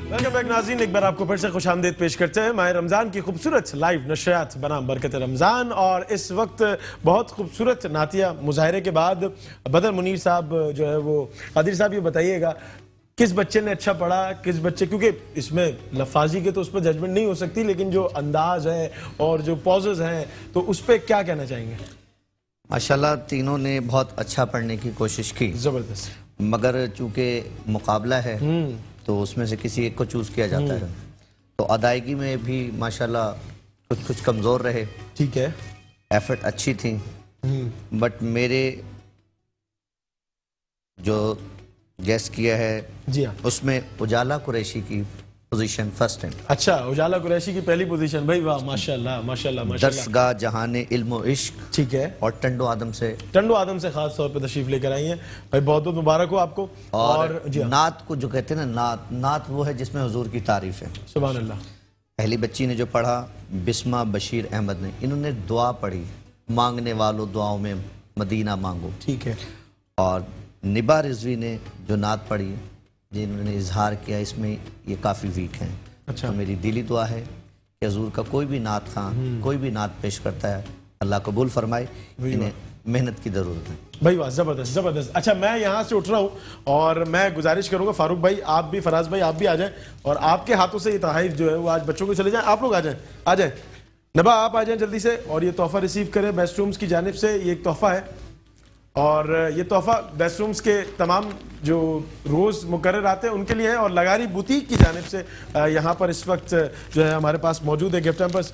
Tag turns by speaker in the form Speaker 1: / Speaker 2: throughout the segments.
Speaker 1: Welcome back नाज़रीन, एक बार आपको फिर से खुशामदीद पेश करते हैं माह रमज़ान की खूबसूरत लाइव नशरियात बनाम बरकत रमज़ान। और इस वक्त बहुत खूबसूरत नातिया मुजाहरे के बाद बदर मुनीर साहब जो है वो, कादिर साहब ये बताइएगा किस बच्चे ने अच्छा पढ़ा, किस बच्चे, क्योंकि इसमें लफाजी के तो उस पर जजमेंट नहीं हो सकती, लेकिन जो अंदाज है और जो पॉजेज हैं तो उस पर क्या कहना चाहेंगे?
Speaker 2: माशाल्लाह तीनों ने बहुत अच्छा पढ़ने की कोशिश की,
Speaker 1: ज़बरदस्त,
Speaker 2: मगर चूंकि मुकाबला है तो उसमें से किसी एक को चूज किया जाता है। तो अदायगी में भी माशाल्लाह कुछ कुछ कमजोर रहे,
Speaker 1: ठीक है,
Speaker 2: एफर्ट अच्छी थी, बट मेरे जो गेस किया है
Speaker 1: जी हाँ,
Speaker 2: उसमें उजाला कुरैशी की पोजीशन फर्स्ट है।
Speaker 1: अच्छा, उजाला कुरैशी की पहली पोजीशन, भाई वाह, माशाल्लाह माशाल्लाह माशाल्लाह।
Speaker 2: दरसगाह जहाने इल्म व इश्क,
Speaker 1: ठीक है,
Speaker 2: और टंडो आदम से
Speaker 1: खास तौर पे तशरीफ लेकर आई हैं भाई, बहुत बहुत मुबारक हो आपको।
Speaker 2: और
Speaker 1: जी हाँ,
Speaker 2: नात को जो कहते हैं ना, नात वो है जिसमें हुजूर की तारीफ है।
Speaker 1: सुभान अल्लाह।
Speaker 2: पहली बच्ची ने जो पढ़ा बिस्मा बशीर अहमद ने, इन्होंने दुआ पढ़ी, मांगने वालों दुआओं में मदीना मांगो,
Speaker 1: ठीक है।
Speaker 2: और निबा रिजवी ने जो नात पढ़ी, जिन्होंने इजहार किया इसमें ये काफ़ी वीक हैं।
Speaker 1: अच्छा,
Speaker 2: तो मेरी दिली दुआ है कि हजूर का कोई भी नात खां कोई भी नात पेश करता है, अल्लाह कबूल फरमाए, इन्हें मेहनत की ज़रूरत है।
Speaker 1: भाई वाह, ज़बरदस्त ज़बरदस्त। अच्छा, मैं यहाँ से उठ रहा हूँ और मैं गुजारिश करूँगा फारूक भाई, आप भी, फराज भाई आप भी आ जाएं और आपके हाथों से ये तोहफे जो है वो आज बच्चों को चले जाएं। आप लोग आ जाएं, नबा आप आ जाएं जल्दी से, और ये तोहफा रिसीव करें बेस्ट रूम्स की जानिब से। ये एक तोहफा है और ये तोहफा बेस्ट रूम्स के तमाम जो रोज़ मुकर्रर आते हैं उनके लिए है, और लगारी बुटीक की जानिब से यहाँ पर इस वक्त जो है हमारे पास मौजूद है गिफ्ट हैम्पर्स।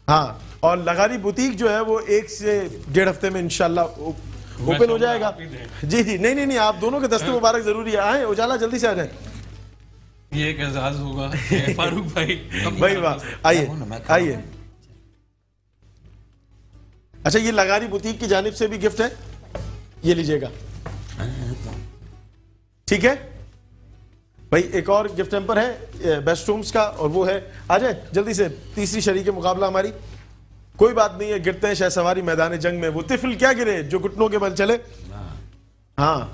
Speaker 1: हाँ, और लगारी बुटीक जो है वो 1 से 1.5 हफ्ते में इंशाल्लाह ओपन हो जाएगा। जी जी, नहीं, आप दोनों के दस्ते मुबारक जरूरी है। आए उजाला, जल्दी से आ जाए,
Speaker 3: ये एक एजाज होगा फारूक भाई।
Speaker 1: भाई वाह, आइए। अच्छा, ये लगारी बुटीक की जानिब से भी गिफ्ट है, ये लीजिएगा, ठीक है भाई। एक और गिफ्ट हैम्पर है बेस्ट रूम्स का, और वो है, आ जाए जल्दी से, तीसरी शरीक मुकाबला हमारी। कोई बात नहीं है, गिरते हैं शहसवारी मैदान जंग में, वो तिफल क्या गिरे जो घुटनों के बल चले। हाँ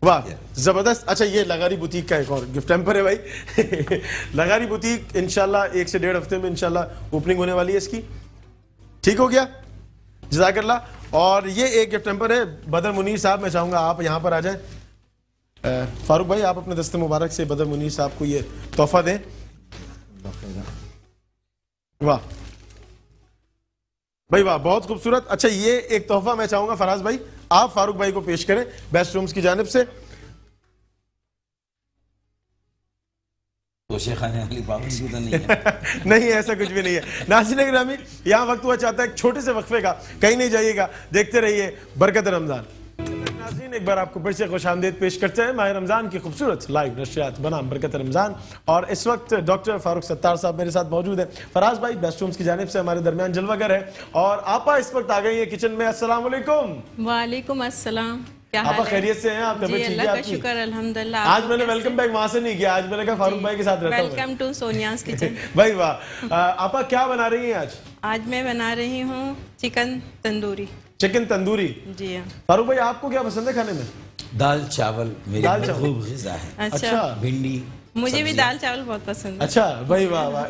Speaker 1: वाह, जबरदस्त। अच्छा, ये लगारी बुटीक का एक और गिफ्ट हैम्पर है भाई। लगारी बुटीक इंशाल्लाह 1 से 1.5 हफ्ते में इंशाल्लाह ओपनिंग होने वाली है इसकी, ठीक हो गया, जज़ाकल्लाह। और ये एक गिफ्ट हैम्पर है बदर मुनीर साहब, मैं चाहूंगा आप यहाँ पर आ जाएं। फारूक भाई, आप अपने दस्ते मुबारक से बदर मुनीर साहब को ये तोहफा दें। वाह भाई वाह, बहुत खूबसूरत। अच्छा, ये एक तोहफा मैं चाहूंगा फराज भाई आप फारूक भाई को पेश करें बेस्ट रूम्स की जानिब से। नहीं, ऐसा कुछ भी नहीं है। नाज़रीन गिरामी, यहाँ वक्त हुआ चाहता है एक छोटे से वक्फे का, कहीं नहीं जाइएगा, देखते रहिए बरकत रमजान। नाज़रीन, एक बार आपको फिर से खुशामदीद पेश करते हैं माह रमजान की खूबसूरत लाइव नशरियात बनाम बरकत रमजान। और इस वक्त डॉक्टर फारूक सत्तार साहब मेरे साथ मौजूद है। फराज भाई बेस्ट रूम्स की जानिब से हमारे दरमियान जलवागर है, और आपा इस वक्त आ गई है किचन में। अस्सलाम वालेकुम।
Speaker 4: वालेकुम अस्सलाम,
Speaker 1: आप खैरियत से हैं? आप तबीयत ठीक है आपकी?
Speaker 4: शुक्र अल्हम्दुलिल्लाह।
Speaker 1: आज मैंने वेलकम बैक वहां से नहीं किया, आज मैंने कहा फारूक भाई के साथ रहता हूं।
Speaker 4: Welcome to Sonia's kitchen.
Speaker 1: भाई वाह, आपा क्या बना रही हैं आज?
Speaker 4: आज मैं बना रही हूँ चिकन तंदूरी।
Speaker 1: चिकन तंदूरी, जी हाँ। फारूक भाई, आपको क्या पसंद है खाने में?
Speaker 5: दाल चावल मेरी महबूब ग़िज़ा है।
Speaker 4: अच्छा,
Speaker 5: भिंडी,
Speaker 4: मुझे भी दाल चावल बहुत पसंद है।
Speaker 1: अच्छा भाई वाह वाह,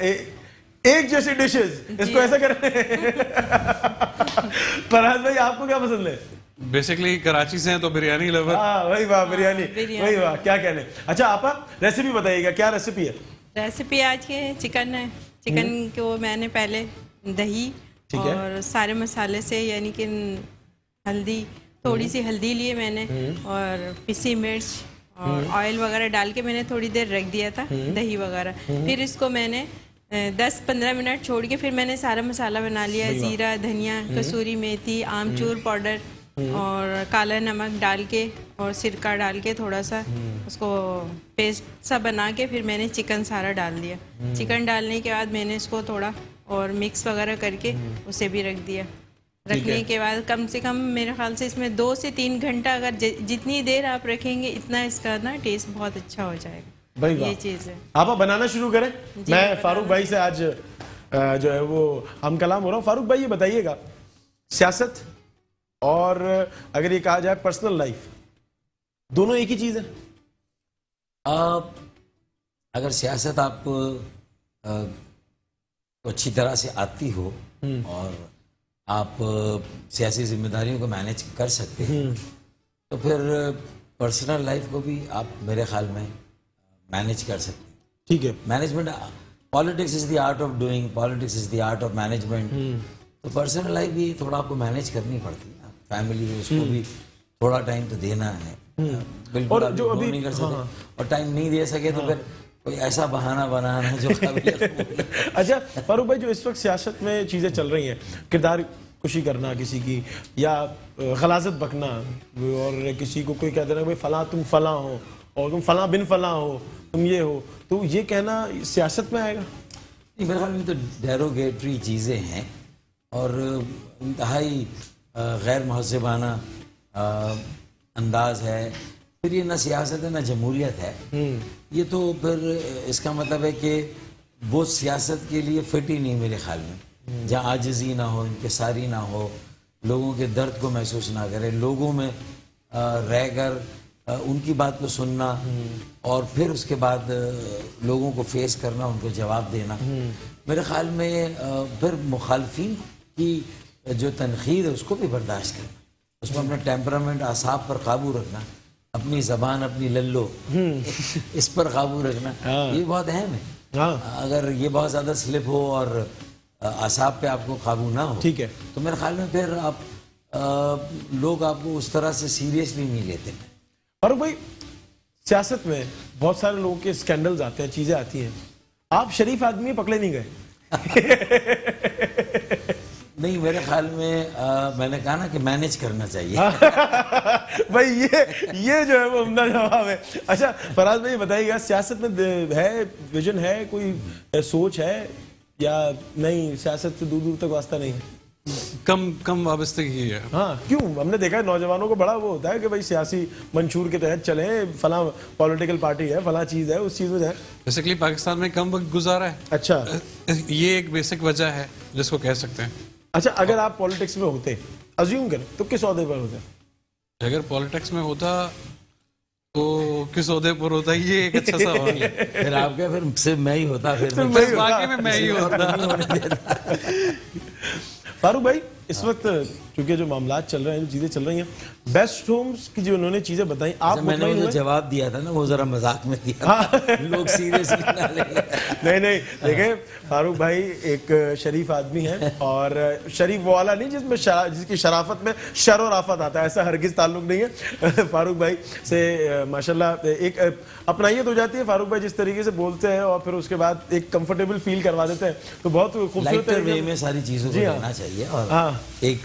Speaker 1: एक जैसी डिशेस, इसको ऐसा करें। फरहाद भाई, आपको क्या पसंद है?
Speaker 3: बेसिकली कराची से हैं तो बिरयानी लवर।
Speaker 1: हाँ भाई वाह, बिरयानी, भाई वाह, क्या कहने। अच्छा आपा, रेसिपी बताइएगा, क्या रेसिपी है?
Speaker 4: रेसिपी आज के चिकन है। चिकन को मैंने पहले दही और सारे मसाले से, यानी कि हल्दी, थोड़ी सी हल्दी लिए मैंने, और पिसी मिर्च और ऑयल वगैरह डाल के मैंने थोड़ी देर रख दिया था, दही वगैरह। फिर इसको मैंने 10-15 मिनट छोड़ के फिर मैंने सारा मसाला बना लिया, जीरा, धनिया, कसूरी मेथी, आमचूर पाउडर और काला नमक डाल के और सिरका डाल के थोड़ा सा उसको पेस्ट सा बना के फिर मैंने चिकन सारा डाल दिया। चिकन डालने के बाद मैंने इसको थोड़ा और मिक्स वगैरह करके उसे भी रख दिया। रखने के बाद कम से कम मेरे ख्याल से इसमें 2 से 3 घंटा, अगर जितनी देर आप रखेंगे इतना इसका ना टेस्ट बहुत अच्छा हो जाएगा। भाई ये चीज़ है।
Speaker 1: आप बनाना शुरू करें, मैं फारूक भाई से आज जो है वो हम कलाम हो रहा हूँ। फारूक भाई, ये बताइएगा, सियासत और अगर ये कहा जाए पर्सनल लाइफ, दोनों एक ही चीज़ है?
Speaker 5: अगर सियासत आप को अच्छी तरह से आती हो और आप सियासी जिम्मेदारियों को मैनेज कर सकते हैं तो फिर पर्सनल लाइफ को भी आप मेरे ख्याल में मैनेज कर सकते हैं।
Speaker 1: ठीक है,
Speaker 5: management, politics is the art of doing, politics is the art of management. तो पर्सनल लाइफ भी थोड़ा आपको मैनेज करनी पड़ती है, फैमिली उसको भी थोड़ा टाइम तो देना है। बिल्कुल
Speaker 1: और जो अभी
Speaker 5: नहीं कर सके और टाइम नहीं दे सके तो फिर कोई ऐसा बहाना बनाना जो
Speaker 1: अच्छा फारूक भाई, जो इस वक्त सियासत में चीज़ें चल रही हैं, किरदार खुशी करना किसी की या गलाजत बकना और किसी को कोई कह देना भाई फला तुम फला हो और तुम फला बिन फला हो, तुम ये हो, तो ये कहना सियासत में आएगा?
Speaker 5: नहीं, मेरे ख्याल में तो डेरोगेटरी चीज़ें हैं और इंतहाई गैर महज़बाना अंदाज है। फिर ये ना सियासत है ना जमहूरियत है। ये तो फिर इसका मतलब है कि वो सियासत के लिए फिट ही नहीं मेरे ख्याल में, जहाँ आजिज़ी ना हो, इंकिसारी ना हो, लोगों के दर्द को महसूस ना करे, लोगों में रहकर उनकी बात को सुनना और फिर उसके बाद लोगों को फेस करना, उनको जवाब देना। मेरे ख्याल में फिर मुखालफिन की जो तनखीद है उसको भी बर्दाश्त करना, उसमें अपना टेम्परामेंट, आसाब पर काबू रखना, अपनी ज़बान, अपनी लल्लो इस पर काबू रखना, ये बहुत अहम है। अगर ये बहुत ज़्यादा स्लिप हो और आसाब पे आपको काबू ना हो,
Speaker 1: ठीक है,
Speaker 5: तो मेरे ख्याल में फिर आप लोग आपको उस तरह से सीरियसली नहीं लेते।
Speaker 1: फारूक भाई, सियासत में बहुत सारे लोगों के स्कैंडल्स आते हैं, चीजें आती हैं, आप शरीफ आदमी पकड़े नहीं गए?
Speaker 5: नहीं, मेरे ख्याल में मैंने कहा ना कि मैनेज करना चाहिए।
Speaker 1: भाई ये जो है वो उम्दा जवाब है। अच्छा फराज भाई बताइएगा, सियासत में है विजन है, कोई सोच है या नहीं, सियासत से दूर दूर तक वास्ता नहीं है?
Speaker 3: कम वाबस्तगी है।
Speaker 1: हाँ, क्यों? हमने देखा है नौजवानों को बड़ा वो होता है कि भाई सियासी मंशूर के तहत चले, फला पॉलिटिकल पार्टी है, फला चीज है, उस चीज में जाए।
Speaker 3: बेसिकली पाकिस्तान में कम वक्त गुजारा है।
Speaker 1: अच्छा,
Speaker 3: ये एक बेसिक वजह है जिसको कह सकते हैं।
Speaker 1: अच्छा, अगर आप पॉलिटिक्स में होते, अज्यूम करें, तो किस ओहदे पर होते?
Speaker 3: अगर पॉलिटिक्स में होता तो किस ओहदे पर होता, ये एक अच्छा सवाल है।
Speaker 5: फिर आप क्या, फिर सिर्फ मैं ही होता, फिर
Speaker 3: वाकई में मैं ही होता।
Speaker 1: फारूक भाई, इस वक्त क्योंकि जो मामला चल रहे हैं, जो चीजें चल रही हैं, बेस्ट होम्स की जो उन्होंने चीजें बताई, आप
Speaker 5: मैंने जो जवाब दिया था ना वो जरा मजाक में दिया, लोग सीरियसली ना ले।
Speaker 1: नहीं देखें, फारूक भाई एक शरीफ आदमी है और शरीफ वो वाला नहीं जिसमें जिसकी शराफत में शर और आफत आता है, ऐसा हरगिज ताल्लुक नहीं है। फारूक भाई से माशाल्लाह एक अपनाइयत हो जाती है। फारूक भाई जिस तरीके से बोलते हैं और फिर उसके बाद एक कंफर्टेबल फील करवा देते हैं, तो बहुत खूबसूरत
Speaker 5: वे में सारी चीजों को लेना चाहिए और एक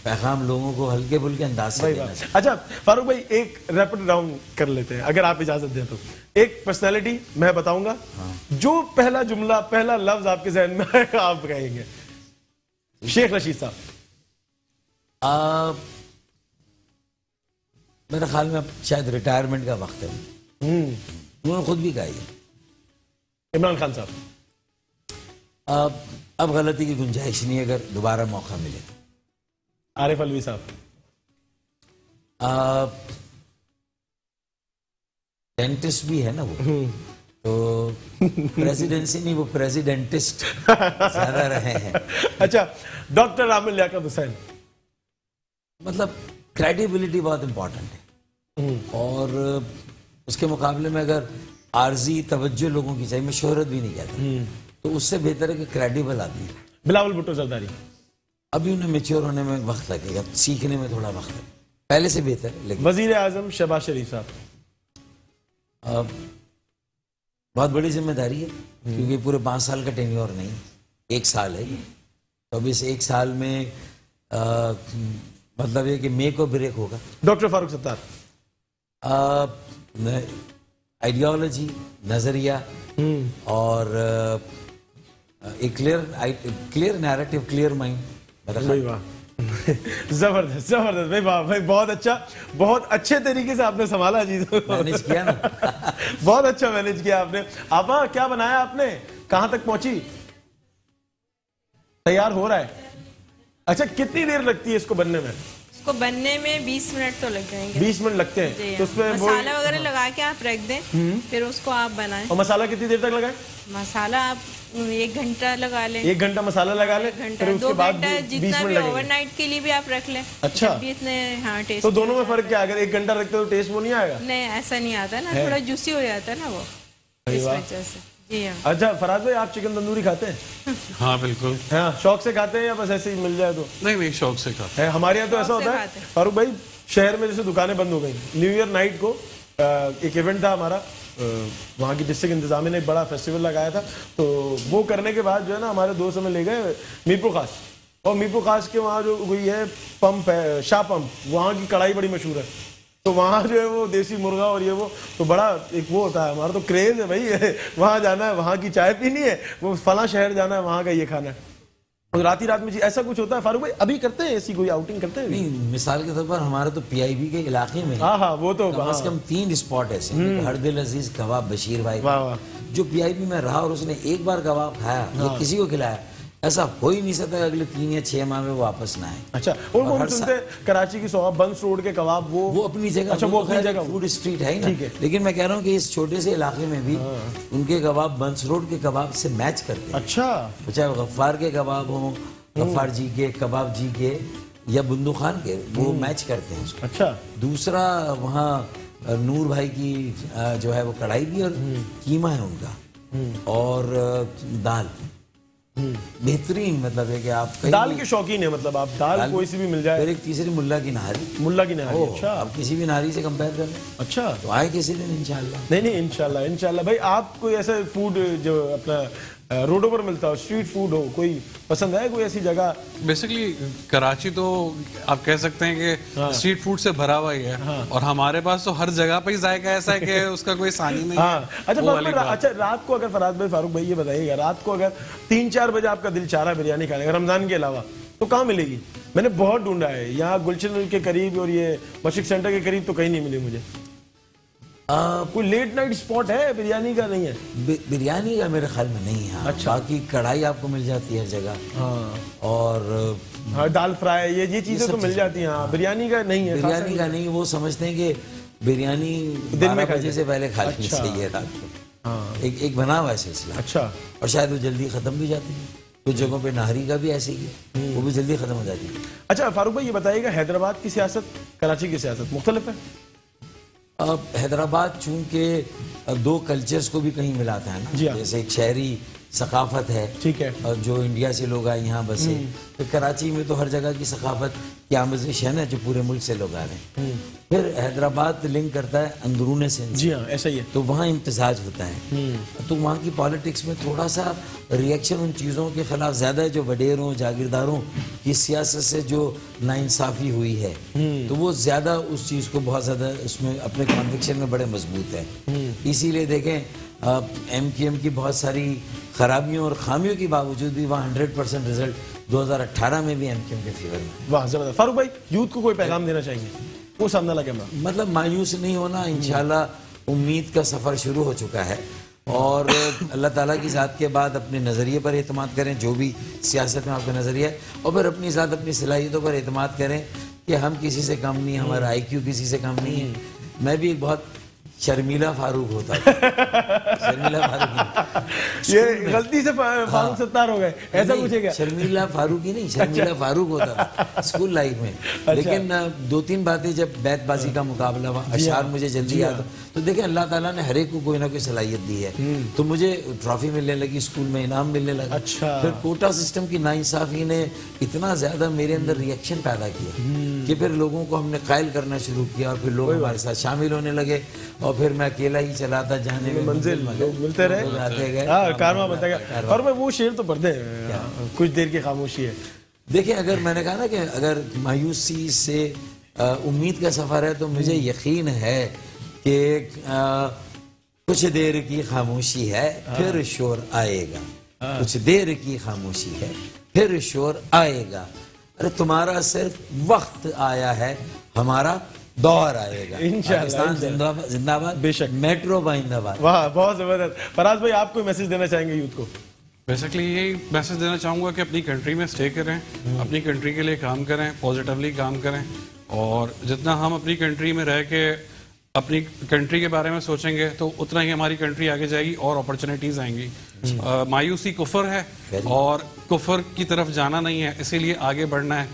Speaker 5: पैगाम लोगों को हल्के फुल्के अंदाज से देना चाहिए।
Speaker 1: अच्छा फारूक भाई, एक रैपिड राउंड कर लेते हैं अगर आप इजाजत दें तो। एक पर्सनालिटी मैं बताऊंगा, जो पहला जुमला, पहला लफ्ज आपके जहन में आएगा आप कहेंगे। शेख रशीद साहब।
Speaker 5: मेरे ख्याल में शायद रिटायरमेंट का वक्त है, उन्होंने खुद भी कहा है।
Speaker 1: इमरान खान साहब।
Speaker 5: अब गलती की गुंजाइश नहीं अगर दोबारा मौका मिले।
Speaker 1: आरिफ अलवी साहब।
Speaker 5: डेंटिस्ट भी है ना वो, तो प्रेसिडेंसी नहीं, वो प्रेसिडेंटिस्ट ज्यादा रहे हैं।
Speaker 1: अच्छा, डॉक्टर आमिर लियाकत हुसैन।
Speaker 5: मतलब क्रेडिबिलिटी बहुत इंपॉर्टेंट है और उसके मुकाबले में अगर आर्जी तवज्जो लोगों की चाहिए, मैं शोहरत भी नहीं कहता, तो उससे बेहतर है कि क्रेडिबल आदमी है।
Speaker 1: बिलावल भुट्टो जरदारी।
Speaker 5: अभी उन्हें मैच्योर होने में वक्त लगेगा, सीखने में थोड़ा वक्त है, पहले से बेहतर है। लेकिन
Speaker 1: वजीर आजम शहबाज शरीफ साहब।
Speaker 5: बहुत बड़ी जिम्मेदारी है क्योंकि पूरे 5 साल का टेन्योर नहीं, 1 साल है ये। तो अब इस 1 साल में मतलब ये कि मेक और ब्रेक होगा।
Speaker 1: डॉक्टर फारूक सत्तार।
Speaker 5: आइडियोलॉजी, नजरिया और एक क्लियर नैरेटिव, क्लियर माइंड।
Speaker 1: जबरदस्त जबरदस्त भाई, वाह भाई, बहुत अच्छा, बहुत अच्छे तरीके से आपने संभाला चीजों को,
Speaker 5: मैनेज किया ना।
Speaker 1: बहुत अच्छा मैनेज किया आपने। आपा क्या बनाया आपने, कहां तक पहुंची? तैयार हो रहा है? अच्छा, कितनी देर लगती है इसको बनने में?
Speaker 4: उसको बनने में 20 मिनट तो लग जाएंगे।
Speaker 1: 20 मिनट लगते हैं।
Speaker 4: जी,
Speaker 1: तो उसमें
Speaker 4: मसाला वगैरह लगा के आप रख दें, फिर उसको आप बनाएं।
Speaker 1: और मसाला कितनी देर तक लगाएं?
Speaker 4: मसाला आप 1 घंटा लगा लें।
Speaker 1: 1 घंटा मसाला लगा लें, फिर उसके
Speaker 4: 2
Speaker 1: बाद
Speaker 4: घंटा
Speaker 1: 20
Speaker 4: जितना
Speaker 1: मिनट
Speaker 4: भी
Speaker 1: लगेंगे।
Speaker 4: ओवरनाइट के लिए भी आप रख लें।
Speaker 1: अच्छा।
Speaker 4: जब भी इतने हाँ टेस्ट।
Speaker 1: तो दोनों में फर्क क्या है? अगर 1 घंटा रखते हो तो टेस्ट वो नहीं आएगा?
Speaker 4: नहीं, ऐसा नहीं आता ना, थोड़ा जूसी हो जाता है ना वो, इस वजह से। जी हाँ।
Speaker 1: अच्छा फराज भाई, आप चिकन तंदूरी खाते हैं?
Speaker 3: हाँ बिल्कुल।
Speaker 1: हाँ, शौक से खाते हैं या बस ऐसे ही मिल जाए तो?
Speaker 3: नहीं शौक से खाता।
Speaker 1: है हमारे यहाँ तो ऐसा
Speaker 4: शौक से
Speaker 1: होता है
Speaker 4: खाते हैं।
Speaker 1: फारूक भाई, शहर में जैसे दुकानें बंद हो गई, न्यू ईयर नाइट को एक इवेंट था हमारा, वहाँ की डिस्ट्रिक्ट इंतजामिया ने एक बड़ा फेस्टिवल लगाया था, तो वो करने के बाद जो है ना हमारे दोस्त हमें ले गए मीरपुर खास, और मीरपुर खास के वहाँ जो वही है पंप है, शाह पंप, वहाँ की कढ़ाई बड़ी मशहूर है। तो वहाँ जो है वो देसी मुर्गा और ये वो तो बड़ा एक वो होता है, हमारा तो क्रेज है भाई वहाँ जाना है, वहाँ की चाय पीनी है, वो फला शहर जाना है, वहाँ का ये खाना है। और रात ही रात में ऐसा कुछ होता है फारूक भाई? अभी करते हैं ऐसी कोई आउटिंग करते हैं?
Speaker 5: नहीं, मिसाल के तौर पर हमारा तो पीआईबी के इलाके में
Speaker 1: हाँ हाँ, वो तो
Speaker 5: कम से कम 3 स्पॉट ऐसे, हर दिल अजीज कबाब बशीर भाई,
Speaker 1: वाह वाह,
Speaker 5: जो पीआईबी में रहा और उसने एक बार कबाब खाया या किसी को खिलाया, ऐसा हो ही नहीं सकता अगले 3 या 6 माह में वो वापस ना आए।
Speaker 1: अच्छा, और वो हम सुनते हैं कराची की सोहा बंस रोड के कबाब, वो
Speaker 5: अपनी जगह,
Speaker 1: अच्छा वो अपनी जगह
Speaker 5: फूड स्ट्रीट है ही ना,
Speaker 1: ठीक है।
Speaker 5: लेकिन मैं कह रहा हूँ कि इस छोटे से इलाके में भी उनके कबाब बंस रोड के कबाब से मैच करते हैं।
Speaker 1: अच्छा,
Speaker 5: चाहे वो गफ्फार के कबाब हो, गफ्फार जी के, कबाब जी के या बुंदू खान के, वो मैच करते हैं उसको।
Speaker 1: अच्छा,
Speaker 5: दूसरा वहाँ नूर भाई की जो है वो कढ़ाई भी और कीमा है उनका, और दाल बेहतरीन, मतलब है कि आप
Speaker 1: दाल के शौकीन है, मतलब आप दाल कोई सी भी मिल जाए।
Speaker 5: फिर एक तीसरी मुल्ला की नहारी,
Speaker 1: मुल्ला की नहारी। अच्छा,
Speaker 5: आप किसी भी नहारी से कंपेयर कर लें
Speaker 1: अच्छा,
Speaker 5: तो आए किसी दिन इंशाल्लाह।
Speaker 1: नहीं नहीं, इंशाल्लाह इंशाल्लाह। भाई आप कोई ऐसा फूड जो अपना रोडों पर मिलता हो, स्ट्रीट फूड हो, कोई पसंद है कोई ऐसी जगह?
Speaker 3: बेसिकली कराची तो आप कह सकते हैं कि स्ट्रीट फूड से भरा हुआ ही है, और हमारे पास तो हर जगह पे ही जायका ऐसा है कि उसका कोई सानी नहीं
Speaker 1: हाँ।
Speaker 3: है।
Speaker 1: अच्छा
Speaker 3: वो वाली बात।
Speaker 1: अच्छा, रात को अगर फराज भाई, फारूक भाई ये बताइएगा, रात को अगर 3-4 बजे आपका दिल चाह रहा है बिरयानी खाने का रमजान के अलावा, तो कहाँ मिलेगी? मैंने बहुत ढूंढा है, यहाँ गुलशन के करीब और ये मस्जिद सेंटर के करीब तो कहीं नहीं मिली मुझे। कोई लेट नाइट स्पॉट है बिरयानी का? नहीं है
Speaker 5: बिरयानी का मेरे ख्याल में नहीं है।
Speaker 1: अच्छा।
Speaker 5: बाकी कढ़ाई आपको मिल जाती है हर जगह,
Speaker 1: हाँ,
Speaker 5: और
Speaker 1: हाँ दाल फ्राई ये चीजें तो मिल जाती हैं। हाँ, बिरयानी का नहीं है।
Speaker 5: बिरयानी का नहीं, वो समझते हैं कि बिरयानी 12 बजे से पहले खा लेनी चाहिए रात को।
Speaker 1: हाँ,
Speaker 5: एक बना हुआ है सिलसिला।
Speaker 1: अच्छा,
Speaker 5: और शायद वो जल्दी खत्म भी जाती है, कुछ जगहों पे नाहरी का भी ऐसे ही है, वो भी जल्दी खत्म हो जाती है।
Speaker 1: अच्छा फारूक भाई ये बताइएगा, हैदराबाद की सियासत कराची की सियासत मुख्तलिफ है?
Speaker 5: अब हैदराबाद चूंकि 2 कल्चर्स को भी कहीं मिलाता है ना,
Speaker 1: जी हाँ।
Speaker 5: जैसे एक शहरी सकाफत है,
Speaker 1: ठीक है,
Speaker 5: और जो इंडिया से लोग आए यहाँ बसे, तो कराची में तो हर जगह की सकाफत की आमेज़िश है ना, जो पूरे मुल्क से लोग आ रहे हैं। फिर हैदराबाद लिंक करता है अंदरूने से,
Speaker 1: जी हाँ ऐसा ही है,
Speaker 5: तो वहाँ इम्तिजाज होता है, तो वहाँ की पॉलिटिक्स में थोड़ा सा रिएक्शन उन चीज़ों के खिलाफ ज़्यादा है जो वडेरों जागीरदारों की सियासत से जो नाइंसाफ़ी हुई है, तो वो ज़्यादा उस चीज़ को बहुत ज़्यादा उसमें अपने कॉन्विक्शन में बड़े मजबूत है। इसीलिए देखें MQM की बहुत सारी खराबियों और खामियों के बावजूद भी वहाँ 100% रिजल्ट 2018 में भी MQM के फेवर में।
Speaker 1: वाह जबरदस्त। फारूक भाई यूथ को कोई पैगाम देना चाहेंगे? वो सामने लगे
Speaker 5: मतलब मायूस नहीं होना, इंशाल्लाह उम्मीद का सफ़र शुरू हो चुका है, और अल्लाह ताला की ज़ात के बाद अपने नज़रिए पर एतमाद करें, जो भी सियासत में आपका नज़रिया है, और फिर अपनी ज़ात अपनी सलाहियतों पर एतमाद करें कि हम किसी से कम नहीं, हमारा IQ किसी से कम नहीं है। मैं भी एक बहुत शर्मीला फारूक होता था। शर्मीला फारूक
Speaker 1: ये गलती से फारूक सत्तार हो गए, ऐसा कुछ है क्या?
Speaker 5: शर्मीला फारूकी नहीं, शर्मीला फारूक होता था स्कूल लाइफ में। लेकिन 2-3 बातें जब बैतबाजी का मुकाबला हुआ, अशार मुझे जल्दी याद, तो देखें अल्लाह ताला ने हर एक को कोई ना कोई सलाहियत दी है, तो मुझे ट्रॉफी मिलने लगी, स्कूल में इनाम मिलने लगा।
Speaker 1: अच्छा।
Speaker 5: फिर कोटा सिस्टम की नाइंसाफी ने इतना ज्यादा मेरे अंदर रिएक्शन पैदा किया कि फिर लोगों को हमने कायल करना शुरू किया, और फिर लोग हमारे साथ शामिल होने लगे, और फिर मैं अकेला ही चला था, जाने में
Speaker 1: मंजिल मिलते रहे,
Speaker 5: आते गए,
Speaker 1: कारवां बनता गया। और मैं वो शेर तो पढ़ते हैं, कुछ देर की खामोशी है।
Speaker 5: देखिए, अगर मैंने कहा ना कि अगर मायूसी से उम्मीद का सफर है, तो मुझे यकीन है कि कुछ देर की खामोशी है, फिर शोर आएगा। कुछ देर की खामोशी है, फिर शोर आएगा। अरे तुम्हारा सिर्फ वक्त आया है, हमारा दौर आएगा।
Speaker 1: इंशाअल्लाह
Speaker 5: जिंदाबाद, जिंदाबाद,
Speaker 1: बेशक।
Speaker 5: मेट्रो बाइंदाबाद।
Speaker 1: वाह बहुत जबरदस्त। फराज भाई आप कोई मैसेज देना चाहेंगे यूथ को?
Speaker 3: बेसिकली यही मैसेज देना चाहूँगा कि अपनी कंट्री में स्टे करें, अपनी कंट्री के लिए काम करें, पॉजिटिवली काम करें, और जितना हम अपनी कंट्री में रह के अपनी कंट्री के बारे में सोचेंगे तो उतना ही हमारी कंट्री आगे जाएगी और अपॉर्चुनिटीज आएंगी। मायूसी कुफर है और कुफर की तरफ जाना नहीं है, इसीलिए आगे बढ़ना है।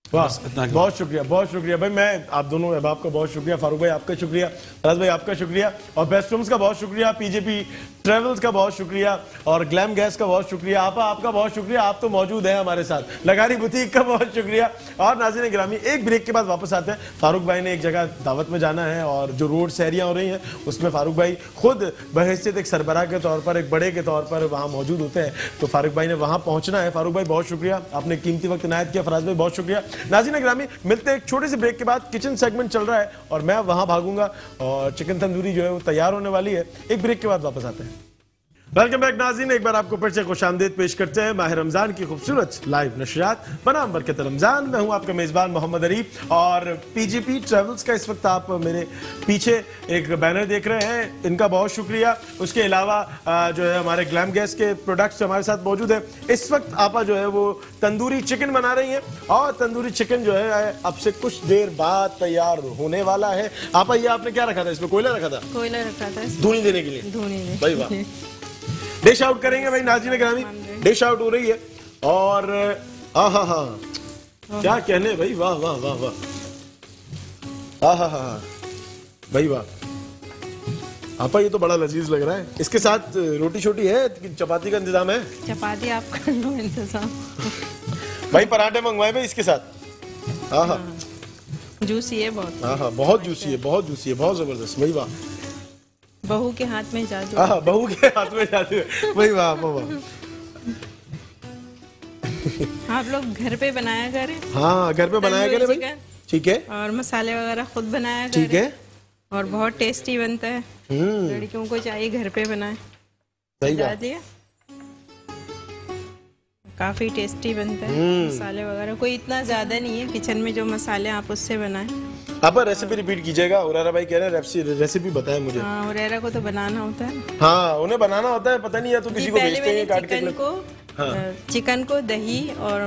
Speaker 1: वाह, बहुत शुक्रिया भाई। मैं आप दोनों अहबाब का बहुत शुक्रिया, फारूक भाई आपका शुक्रिया, फराज भाई आपका शुक्रिया, और बेस्ट फिल्म्स का बहुत शुक्रिया, पीजेपी ट्रेवल्स का बहुत शुक्रिया, और ग्लैम गैस का बहुत शुक्रिया, आपका बहुत शुक्रिया, आप तो मौजूद हैं हमारे साथ, लगारी बुटीक का बहुत शुक्रिया। और नाज़रीन गिरामी, एक ब्रेक के बाद वापस आते हैं। फारूक भाई ने एक जगह दावत में जाना है और जो रोड सैरियाँ हो रही हैं उसमें फारूक भाई खुद बहैसियत एक सरबराह के तौर पर, एक बड़े के तौर पर वहाँ मौजूद होते हैं, तो फारूक भाई ने वहाँ पहुँचना है। फारूक भाई बहुत शुक्रिया, आपने कीमती वक्त इनायत किया। फराज भाई बहुत शुक्रिया। नाज़रीन गिरामी, मिलते हैं एक छोटे से ब्रेक के बाद। किचन सेगमेंट चल रहा है और मैं वहाँ भागूंगा और चिकन तंदूरी जो है वो तैयार होने वाली है। एक ब्रेक के बाद वापस आते हैं। वेलकम बैक नाज़रीन, एक बार आपको फिर से खुशामदीद पेश करते हैं माह रमजान की खूबसूरत लाइव नशरियात बनाम बरकत रमजान। मैं हूं आपका मेज़बान मोहम्मद अरीफ, और पीजीपी ट्रेवल्स का इस वक्त आप मेरे पीछे एक बैनर देख रहे हैं, इनका बहुत शुक्रिया। उसके अलावा जो है हमारे ग्लैम गैस के प्रोडक्ट्स हमारे साथ मौजूद है। इस वक्त आपा जो है वो तंदूरी चिकन बना रही हैं, और तंदूरी चिकन जो है अब से कुछ देर बाद तैयार होने वाला है। आपा, ये आपने क्या रखा था? इसमें कोयला रखा था?
Speaker 4: कोयला रखा था
Speaker 1: धुनी देने के लिए।
Speaker 4: धुनी
Speaker 1: भाई वाह, डिश आउट करेंगे भाई नाज़रीन गिरामी, डिश आउट हो रही है। और क्या कहने भाई, वाह वाह वाह वाह, भाई वाह। आपा ये तो बड़ा लजीज लग रहा है। इसके साथ रोटी छोटी है, चपाती का इंतजाम है?
Speaker 4: चपाती आप कर लो इंतजाम।
Speaker 1: भाई पराठे मंगवाए भाई इसके साथ।
Speaker 4: जूसी है बहुत।
Speaker 1: बहुत जूसी है, बहुत जूसी है, बहुत जबरदस्त। भाई वाह,
Speaker 4: बहू के हाथ में जादू।
Speaker 1: बहू के हाथ में जादू है। भाई वाह वाह।
Speaker 4: आप लोग घर पे बनाया करें।
Speaker 1: हाँ, घर पे बनाया करें भाई, ठीक है।
Speaker 4: और मसाले वगैरह खुद बनाया करें,
Speaker 1: ठीक है। और
Speaker 4: बहुत टेस्टी बनता है। लड़कियों को चाहिए घर पे बनाए।
Speaker 1: सही बात
Speaker 4: दिया, काफी टेस्टी बनता है। मसाले वगैरह कोई इतना ज्यादा नहीं है, किचन में जो मसाले आप उससे बनाएं।
Speaker 1: आप रेसिपी रिपीट कीजिएगा। उरारा भाई कह रहे हैं रेसिपी बताएं मुझे।
Speaker 4: हाँ, उरारा को तो बनाना होता है।
Speaker 1: हाँ, उन्हें बनाना होता है, पता नहीं है तो किसी को भेजते हैं काट के।
Speaker 4: चिकन को दही और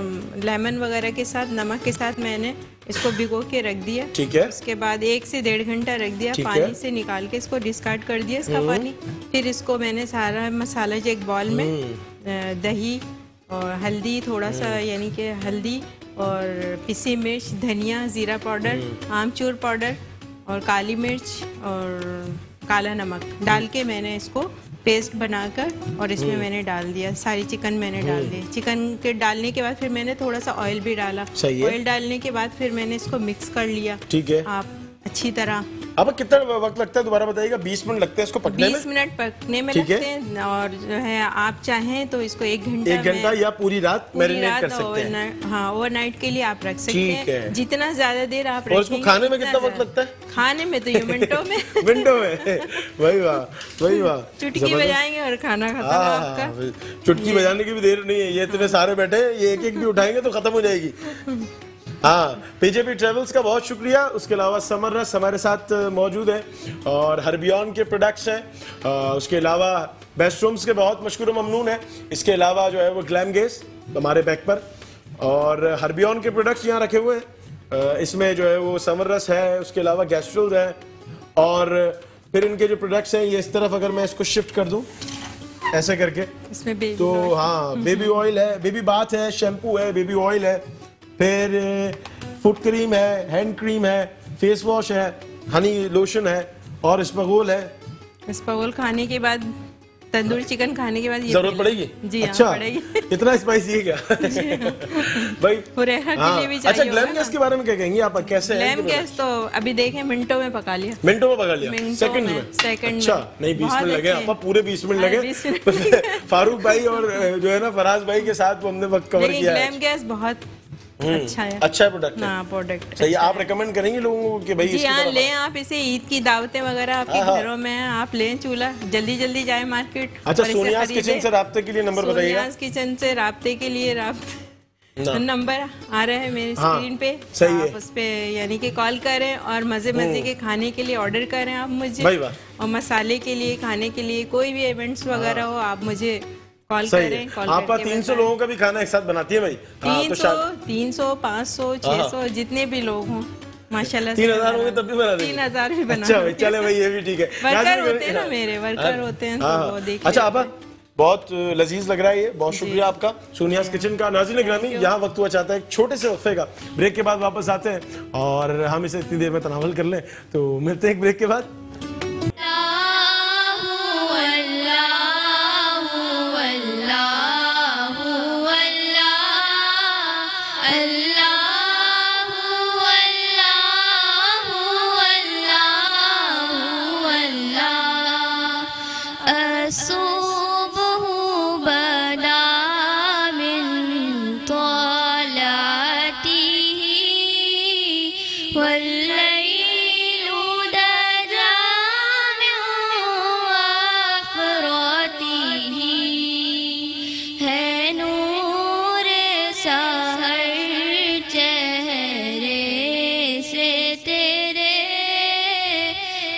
Speaker 4: लेमन वगैरह के साथ, नमक के साथ मैंने इसको भिगो के रख दिया।
Speaker 1: ठीक है।
Speaker 4: उसके बाद 1 से 1.5 घंटा रख दिया, पानी से निकाल के इसको डिस्कार्ड कर दिया इसका पानी। फिर इसको मैंने सारा मसाला जो एक बॉल में, दही और हल्दी थोड़ा सा, यानी कि हल्दी और पिसी मिर्च, धनिया, जीरा पाउडर, आमचूर पाउडर और काली मिर्च और काला नमक डाल के मैंने इसको पेस्ट बनाकर और इसमें मैंने डाल दिया। सारी चिकन मैंने डाल दी। चिकन के डालने के बाद फिर मैंने थोड़ा सा ऑयल भी डाला। ऑयल डालने के बाद फिर मैंने इसको मिक्स कर लिया।
Speaker 1: ठीक है।
Speaker 4: आप अच्छी तरह।
Speaker 1: अब कितना वक्त लगता है दोबारा बताइएगा? 20 मिनट लगते हैं इसको पकने में?
Speaker 4: 20 मिनट पकने में लगते हैं, और जो है आप चाहें तो इसको 1 घंटा,
Speaker 1: 1 घंटा या पूरी रात मैरिनेट कर सकते हैं।
Speaker 4: हाँ, ओवरनाइट के लिए आप रख सकते हैं। जितना ज्यादा देर आप
Speaker 1: रखेंगे। और इसको खाने में कितना वक्त लगता है?
Speaker 4: खाने में तो ये मिनटों में।
Speaker 1: मिनटों में। वही वाह, वही वाह।
Speaker 4: चुटकी बजाएंगे और खाना खत्म आपका।
Speaker 1: चुटकी बजाने की भी देर नहीं है, ये इतने सारे बैठे, ये एक भी उठाएंगे तो खत्म हो जाएगी। हाँ, पीजेपी ट्रेवल्स का बहुत शुक्रिया। उसके अलावा समर रस हमारे साथ मौजूद है, और हर्बियन के प्रोडक्ट्स हैं। उसके अलावा बेस्ट रूम्स के बहुत मशकूर ममनून है। इसके अलावा जो है वो ग्लैम गैस हमारे बैक पर, और हर्बियन के प्रोडक्ट्स यहाँ रखे हुए हैं। इसमें जो है वो समर रस है, उसके अलावा गैस्ट्रोल्स है, और फिर इनके जो प्रोडक्ट्स हैं ये इस तरफ अगर मैं इसको शिफ्ट कर दूँ ऐसे करके,
Speaker 4: इसमें
Speaker 1: तो हाँ, बेबी ऑयल है, बेबी बाथ है, शैम्पू है, बेबी ऑयल है, फिर फुट क्रीम है, हैंड क्रीम है, फेस वॉश है, हनी लोशन है, और स्पगोल है।
Speaker 4: स्पगोल खाने के बाद, तंदूरी चिकन खाने के बाद ये
Speaker 1: जरूरत पड़ेगी?
Speaker 4: जी
Speaker 1: अच्छा,
Speaker 4: हाँ, पड़ेगी।
Speaker 1: इतना स्पाइसी है क्या? भाई
Speaker 4: हुरैरा के लिए भी चाहिए।
Speaker 1: अच्छा, ग्लैम गैस के बारे में क्या कहेंगे आप? कैसे है
Speaker 4: ग्लैम गैस? तो अभी देखें, मिनटों में पका लिया।
Speaker 1: मिनटों में पका लिया? सेकंड में? अच्छा, नहीं 20 मिनट लगे आपका, पूरे 20 मिनट लगे। फारूक भाई और जो है ना फराज भाई के साथ हमने वक्त कवर किया है।
Speaker 4: ग्लैम गैस बहुत अच्छा है।
Speaker 1: अच्छा प्रोडक्ट है।
Speaker 4: प्रोडक्ट
Speaker 1: सही। आप रेकमेंड करेंगे लोगों को कि भाई
Speaker 4: जी हाँ, लें आप इसे। ईद की दावतें वगैरह आपके घरों में हैं, आप लें चूल्हा, जल्दी जल्दी जाए मार्केट।
Speaker 1: अच्छा, सोनियाज किचन से राब्ते के लिए नंबर बताइएगा।
Speaker 4: सोनियाज किचन से राब्ते के लिए नंबर आ रहा है मेरी स्क्रीन पे।
Speaker 1: सही
Speaker 4: आप उस पे यानी कि कॉल करें और मजे मजे के खाने के लिए ऑर्डर करें आप मुझे। और मसाले के लिए, खाने के लिए, कोई भी इवेंट्स वगैरह हो, आप मुझे कॉल
Speaker 1: सही
Speaker 4: करें,
Speaker 1: है।
Speaker 4: कॉल
Speaker 1: आप
Speaker 4: करके
Speaker 1: 300
Speaker 4: बताएं।
Speaker 1: लोगों का भी खाना एक साथ बनाती है भाई? हाँ, तो
Speaker 4: 300, 500, 600 जितने भी लोग हों माशाल्लाह से
Speaker 1: 3000 होंगे तब भी बना देंगे?
Speaker 4: 3000 भी बना
Speaker 1: अच्छा भाई, चले भाई, ये भी ठीक है।
Speaker 4: वर्कर
Speaker 1: नाज़रीन,
Speaker 4: होते हैं ना, मेरे वर्कर होते हैं, तो
Speaker 1: हाँ,
Speaker 4: वो देख
Speaker 1: अच्छा
Speaker 4: लेते
Speaker 1: आपा, बहुत लजीज लग रहा है ये, बहुत शुक्रिया आपका सोनियाज किचन का। नाज़रीन ग्रामी, यहाँ वक्त हुआ चाहता है एक छोटे से वक्फे का। ब्रेक के बाद वापस आते हैं और हम इसे इतनी देर में तनावल कर लें, तो मिलते हैं एक ब्रेक के बाद।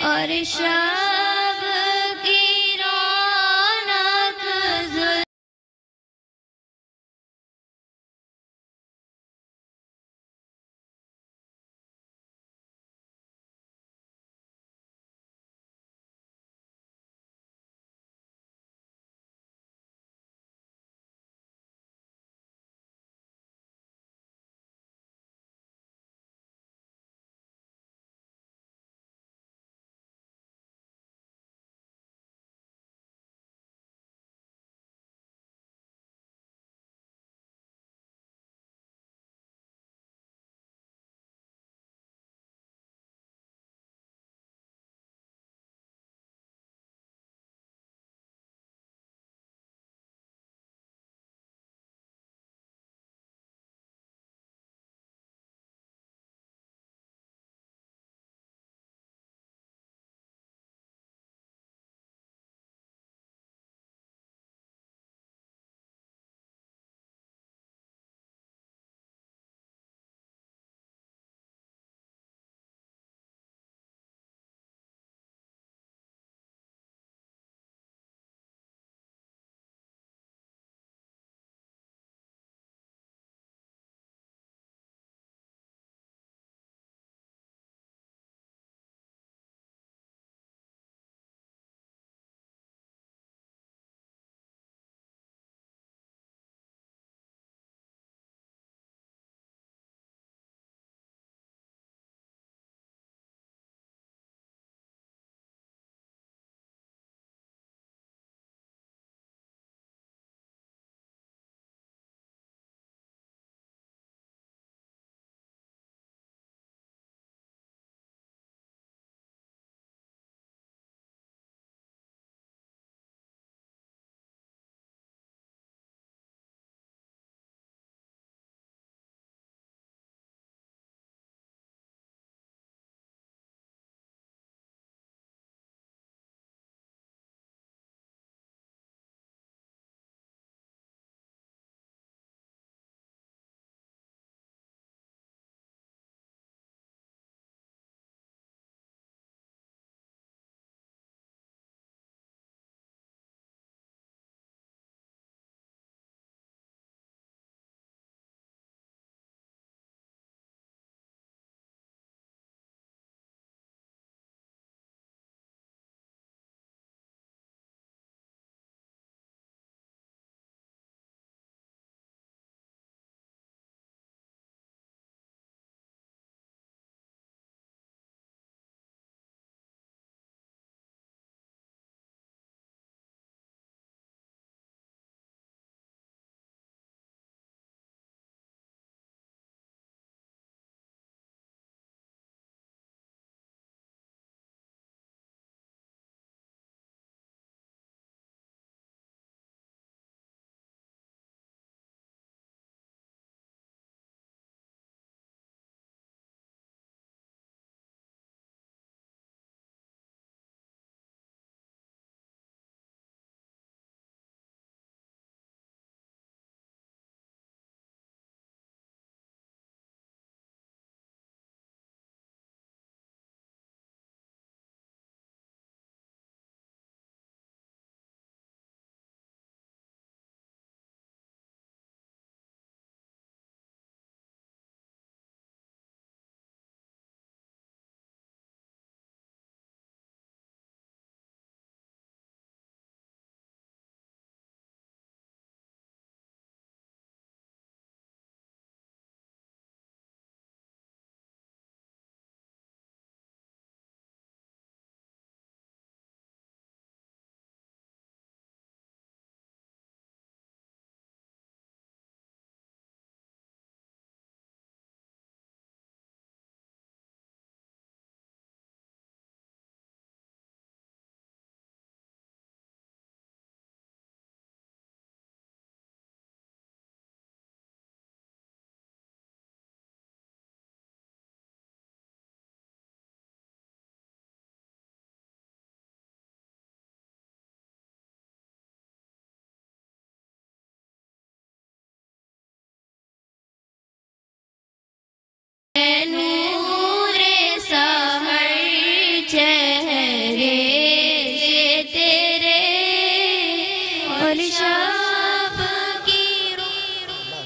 Speaker 6: और शब की रौनक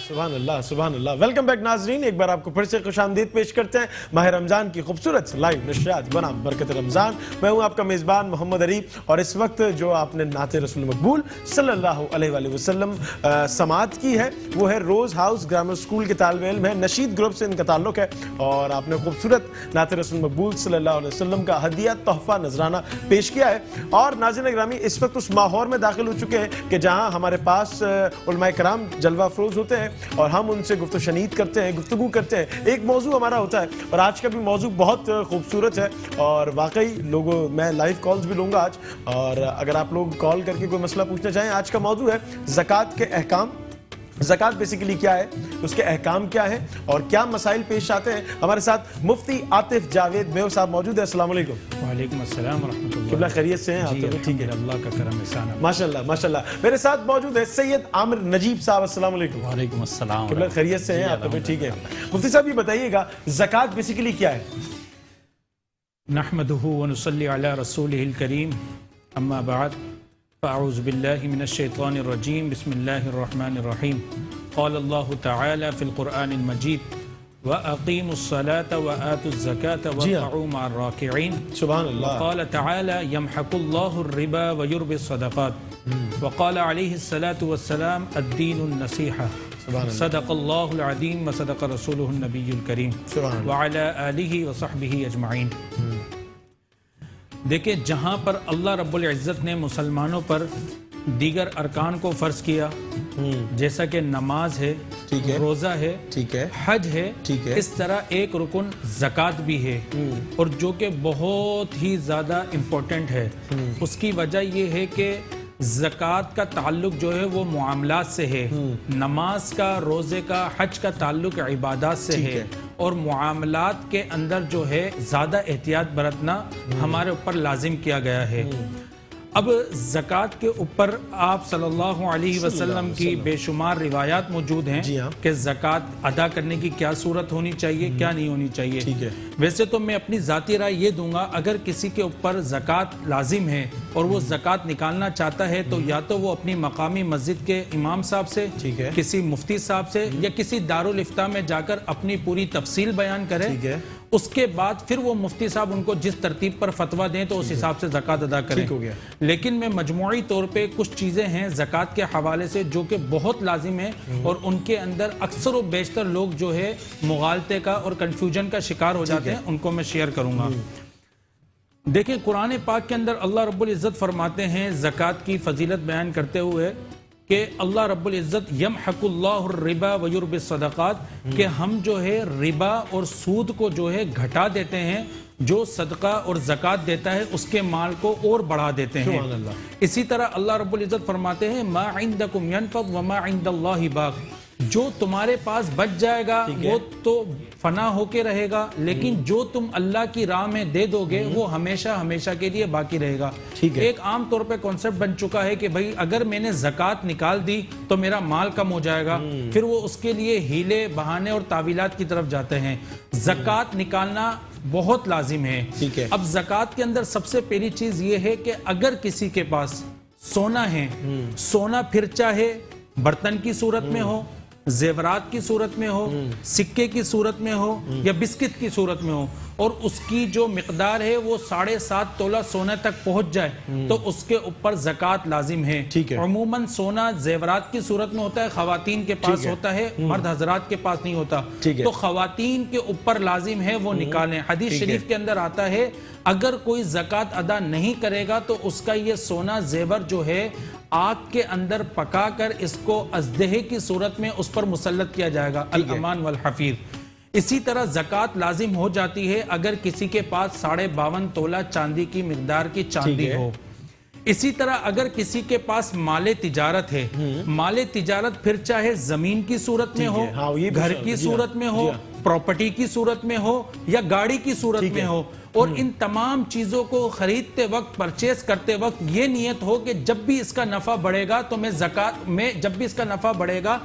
Speaker 1: सुभान अल्लाह सुभान अल्लाह। वेलकम बैक नाजरीन, एक बार आपको फिर से खुशामदीद पेश करते हैं माह रमज़ान की खूबसूरत लाइव नशरियात बनाम बरकत रमज़ान। मैं हूं आपका मेज़बान मोहम्मद अली और इस वक्त जो आपने नाते रसूल मकबूल सल्लल्लाहु अलैहि वसल्लम समात की है वो है रोज़ हाउस ग्रामर स्कूल के तालिब इल्म है, नशीद ग्रुप से इनका ताल्लुक है और आपने खूबसूरत नाते रसूल मकबूल सल्लल्लाहु अलैहि वसल्लम का हदिया तोहफा नजराना पेश किया है। और नाज़रीन ग्रामी, इस वक्त उस माहौल में दाखिल हो चुके हैं कि जहाँ हमारे पास उलमाए कराम जलवा अफरोज होते हैं और हम उनसे गुफ्तगू शनीद करते हैं, गुफ्तगू करते हैं। एक मौजू हमारा होता है और आज का भी मौजू बहुत खूबसूरत है और वाकई लोगों, मैं लाइव कॉल्स भी लूँगा आज, और अगर आप लोग कॉल करके कोई मसला पूछना चाहें। आज का मौजू है ज़कात के अहकाम। ज़कात बेसिकली क्या है, उसके अहकाम क्या है और क्या मसाइल पेश आते हैं। हमारे साथ मुफ्ती आतिफ जावेद मेव साहब मौजूद है। अस्सलाम वालेकुम।
Speaker 6: वालेकुम अस्सलाम व रहमतुल्लाह।
Speaker 1: किबला खैरियत से हैं आप? तो ठीक है,
Speaker 6: अल्लाह का करम एहसान है।
Speaker 1: माशाल्लाह माशाल्लाह। मेरे साथ मौजूद है सैयद आमिर नजीब साहब। अस्सलाम वालेकुम।
Speaker 6: वालेकुम अस्सलाम।
Speaker 1: किबला खैरियत से हैं आप? तो ठीक है। मुफ्ती साहब ये बताइएगा ज़कात बेसिकली क्या है?
Speaker 6: नहमदुहु व नुसल्ली अला रसूलिहिल करीम, अम्मा बाद, फ़अऊज़ु बिल्लाहि मिनश शैतानिर रजीम, बिस्मिल्लाहिर रहमानिर रहीम। क़ाल अल्लाहु तआला फ़िल क़ुरआनिल मजीद व अक़ीमुस सलाता व आतुज़ ज़काता वरकऊ मअर राकिईन।
Speaker 1: सुभान अल्लाह।
Speaker 6: क़ाल तआला यमहक़ुल्लाहुर रिबा व युर्बिस सदक़ात व क़ाल अलैहिस्सलातु वस्सलाम अद्दीनुन नसीहा। सदक़ल्लाहुल अज़ीम व सदक़ रसूलुहुन नबियुल करीम व अला आलिहि व सहबिहि अजमईन। देखिए, जहाँ पर अल्लाह रब्बुल इज़्ज़त ने मुसलमानों पर दीगर अरकान को फ़र्ज किया, जैसा कि नमाज है,
Speaker 1: ठीक है,
Speaker 6: रोज़ा है, ठीक है, हज है, ठीक है, इस तरह एक रुकन ज़कात भी है और जो कि बहुत ही ज़्यादा इम्पोर्टेंट है। उसकी वजह ये है कि ज़कात का ताल्लुक जो है वो मुआमलात से है, नमाज का, रोज़े का, हज का ताल्लुक इबादत से है और मुआमलात के अंदर जो है ज़्यादा एहतियात बरतना हमारे ऊपर लाजिम किया गया है। अब ज़कात के ऊपर आप सल्लल्लाहु अलैहि वसल्लम की बेशुमार रिवायात मौजूद हैं कि ज़कात अदा करने की क्या सूरत होनी चाहिए, क्या नहीं होनी चाहिए। ठीक है। वैसे तो मैं अपनी ज़ाती राय ये दूंगा, अगर किसी के ऊपर ज़कात लाजिम है और वो ज़कात निकालना चाहता है तो या तो वो अपनी मकामी मस्जिद के इमाम साहब से, ठीक है, किसी मुफ्ती साहब से या किसी दारुल इफ्ता में जाकर अपनी पूरी तफसील बयान करे। ठीक है। उसके बाद फिर वो मुफ्ती साहब उनको जिस तरतीब पर फतवा दें तो उस हिसाब से ज़कात अदा करें। हो गया। लेकिन मैं मजमूई तौर पे कुछ चीज़ें हैं ज़कात के हवाले से जो कि बहुत लाजिम है और उनके अंदर अक्सर व बेशतर लोग जो है मुगालते का और कंफ्यूजन का शिकार हो जाते हैं, उनको मैं शेयर करूंगा। देखिए, कुरान पाक के अंदर अल्लाह रब्बुल इज़्ज़त फरमाते हैं ज़कात की फजीलत बयान करते हुए कि अल्लाह रब्बुल इज़्ज़त यमहक़ुल्लाहुर रिबा व युर्बिस सदक़ात, कि हम जो है रिबा और सूद को जो है घटा देते हैं, जो सदका और ज़कात देता है उसके माल को और बढ़ा देते हैं। इसी तरह अल्लाह रब्बुल इज़्ज़त फरमाते हैं मा इंदकुम यनफद व मा इंदल्लाहि बाक़, जो तुम्हारे पास बच जाएगा वो तो फना होके रहेगा, लेकिन जो तुम अल्लाह की राह में दे दोगे वो हमेशा हमेशा के लिए बाकी रहेगा। ठीक है। एक आम तौर पे कॉन्सेप्ट बन चुका है कि भाई अगर मैंने ज़कात निकाल दी तो मेरा माल कम हो जाएगा, फिर वो उसके लिए हीले बहाने और तावीलात की तरफ जाते हैं। ज़कात निकालना बहुत लाजिम है। ठीक है। अब ज़कात के अंदर सबसे पहली चीज ये है कि अगर किसी के पास सोना है, सोना फिर चाहे बर्तन की सूरत में हो, जेवरात की सूरत में हो, सिक्के की सूरत में हो या बिस्किट की सूरत में हो, और उसकी जो मिकदार है वो 7.5 तोला सोने तक पहुंच जाए तो उसके ऊपर ज़कात लाजिम है। ठीक है। अमूमन सोना जेवरात की सूरत में होता है, खवातीन के पास होता है, मर्द हजरात के पास नहीं होता। तो खवातीन के ऊपर लाजिम है वो निकालें। हदीस शरीफ के अंदर आता है अगर कोई ज़कात अदा नहीं करेगा तो उसका ये सोना जेवर जो है आग के अंदर पकाकर इसको अज़दहे की सूरत में उस पर मुसल्लत किया जाएगा, अल अमान वल हफीज। इसी तरह ज़कात लाजिम हो जाती है अगर किसी के पास 52.5 तोला चांदी की मिकदार की चांदी हो। इसी तरह अगर किसी के पास माले तिजारत है, माले तिजारत फिर चाहे जमीन की सूरत में हो, घर की सूरत में हो, प्रॉपर्टी की सूरत में हो या गाड़ी की सूरत में हो, और इन तमाम चीजों को खरीदते वक्त, परचेस करते वक्त ये नियत हो कि जब भी इसका नफा बढ़ेगा तो मैं ज़कात में, जब भी इसका नफा बढ़ेगा